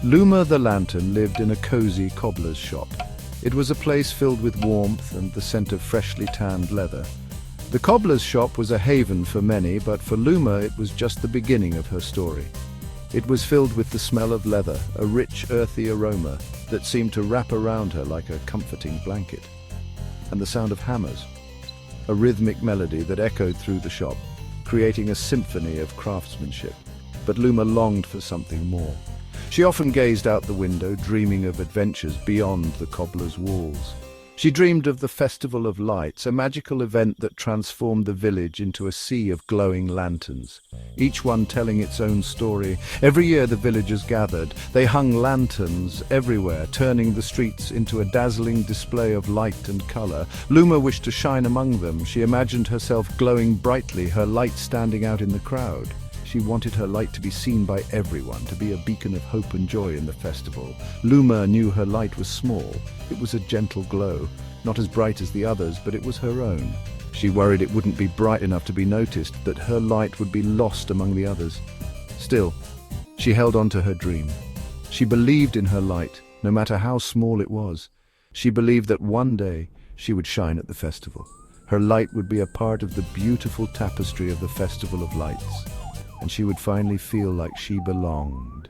Luma the lantern lived in a cozy cobbler's shop. It was a place filled with warmth and the scent of freshly tanned leather. The cobbler's shop was a haven for many, but for Luma it was just the beginning of her story. It was filled with the smell of leather, a rich, earthy aroma that seemed to wrap around her like a comforting blanket. And the sound of hammers, a rhythmic melody that echoed through the shop, creating a symphony of craftsmanship. But Luma longed for something more. She often gazed out the window, dreaming of adventures beyond the cobbler's walls. She dreamed of the Festival of Lights, a magical event that transformed the village into a sea of glowing lanterns, each one telling its own story. Every year the villagers gathered. They hung lanterns everywhere, turning the streets into a dazzling display of light and color. Luma wished to shine among them. She imagined herself glowing brightly, her light standing out in the crowd. She wanted her light to be seen by everyone, to be a beacon of hope and joy in the festival. Luma knew her light was small. It was a gentle glow, not as bright as the others, but it was her own. She worried it wouldn't be bright enough to be noticed, that her light would be lost among the others. Still, she held on to her dream. She believed in her light, no matter how small it was. She believed that one day she would shine at the festival. Her light would be a part of the beautiful tapestry of the Festival of Lights, and she would finally feel like she belonged.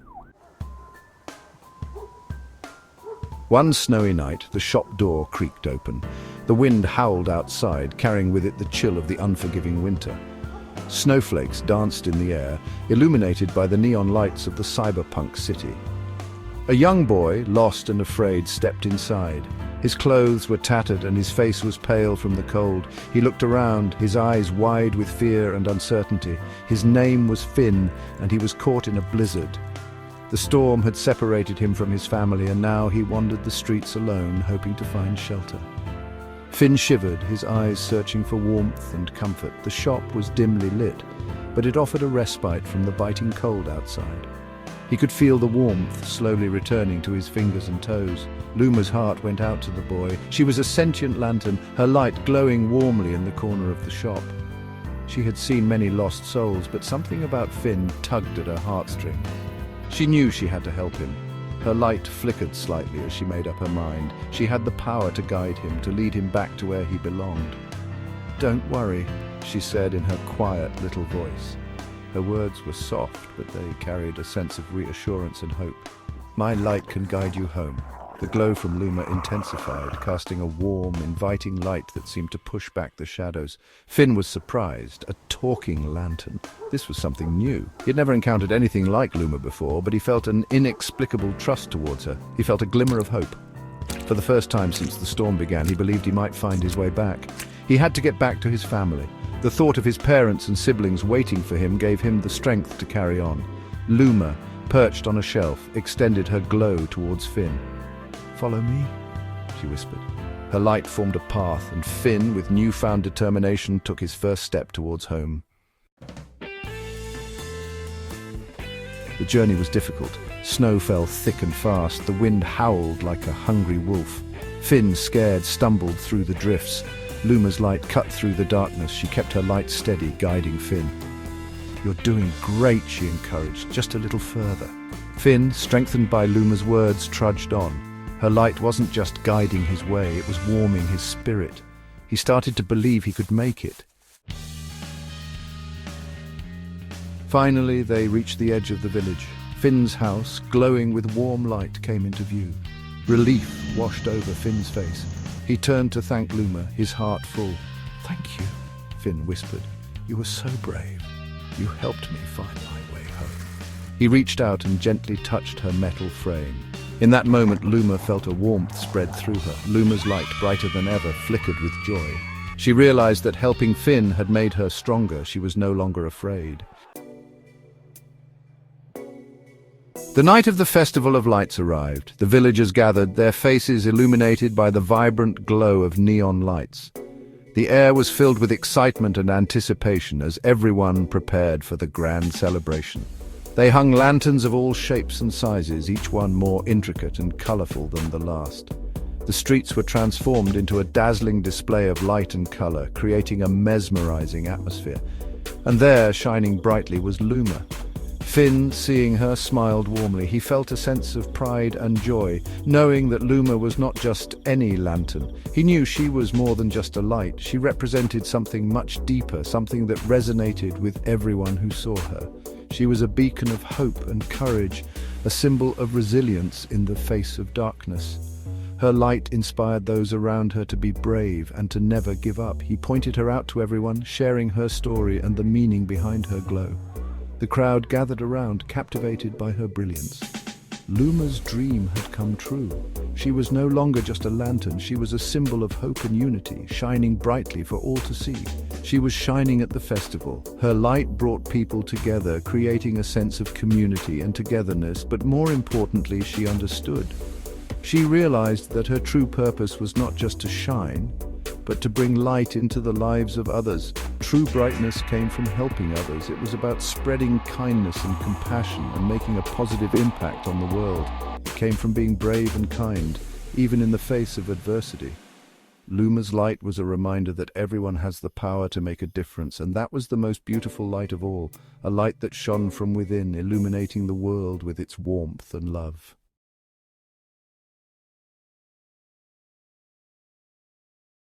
One snowy night, the shop door creaked open. The wind howled outside, carrying with it the chill of the unforgiving winter. Snowflakes danced in the air, illuminated by the neon lights of the cyberpunk city. A young boy, lost and afraid, stepped inside. His clothes were tattered and his face was pale from the cold. He looked around, his eyes wide with fear and uncertainty. His name was Finn, and he was caught in a blizzard. The storm had separated him from his family, and now he wandered the streets alone, hoping to find shelter. Finn shivered, his eyes searching for warmth and comfort. The shop was dimly lit, but it offered a respite from the biting cold outside. He could feel the warmth slowly returning to his fingers and toes. Luma's heart went out to the boy. She was a sentient lantern, her light glowing warmly in the corner of the shop. She had seen many lost souls, but something about Finn tugged at her heartstrings. She knew she had to help him. Her light flickered slightly as she made up her mind. She had the power to guide him, to lead him back to where he belonged. "Don't worry," she said in her quiet little voice. Her words were soft, but they carried a sense of reassurance and hope. "My light can guide you home." The glow from Luma intensified, casting a warm, inviting light that seemed to push back the shadows. Finn was surprised. A talking lantern. This was something new. He had never encountered anything like Luma before, but he felt an inexplicable trust towards her. He felt a glimmer of hope. For the first time since the storm began, he believed he might find his way back. He had to get back to his family. The thought of his parents and siblings waiting for him gave him the strength to carry on. Luma, perched on a shelf, extended her glow towards Finn. "Follow me," she whispered. Her light formed a path, and Finn, with newfound determination, took his first step towards home. The journey was difficult. Snow fell thick and fast. The wind howled like a hungry wolf. Finn, scared, stumbled through the drifts. Luma's light cut through the darkness. She kept her light steady, guiding Finn. "You're doing great," she encouraged. "Just a little further." Finn, strengthened by Luma's words, trudged on. Her light wasn't just guiding his way, it was warming his spirit. He started to believe he could make it. Finally, they reached the edge of the village. Finn's house, glowing with warm light, came into view. Relief washed over Finn's face. He turned to thank Luma, his heart full. "Thank you," Finn whispered. "You were so brave. You helped me find my way home." He reached out and gently touched her metal frame. In that moment, Luma felt a warmth spread through her. Luma's light, brighter than ever, flickered with joy. She realized that helping Finn had made her stronger. She was no longer afraid. The night of the Festival of Lights arrived. The villagers gathered, their faces illuminated by the vibrant glow of neon lights. The air was filled with excitement and anticipation as everyone prepared for the grand celebration. They hung lanterns of all shapes and sizes, each one more intricate and colorful than the last. The streets were transformed into a dazzling display of light and color, creating a mesmerizing atmosphere. And there, shining brightly, was Luma. Finn, seeing her, smiled warmly. He felt a sense of pride and joy, knowing that Luma was not just any lantern. He knew she was more than just a light. She represented something much deeper, something that resonated with everyone who saw her. She was a beacon of hope and courage, a symbol of resilience in the face of darkness. Her light inspired those around her to be brave and to never give up. He pointed her out to everyone, sharing her story and the meaning behind her glow. The crowd gathered around, captivated by her brilliance. Luma's dream had come true. She was no longer just a lantern, she was a symbol of hope and unity, shining brightly for all to see. She was shining at the festival. Her light brought people together, creating a sense of community and togetherness, but more importantly, she understood. She realized that her true purpose was not just to shine, but to bring light into the lives of others. True brightness came from helping others. It was about spreading kindness and compassion and making a positive impact on the world. It came from being brave and kind, even in the face of adversity. Luma's light was a reminder that everyone has the power to make a difference, and that was the most beautiful light of all, a light that shone from within, illuminating the world with its warmth and love.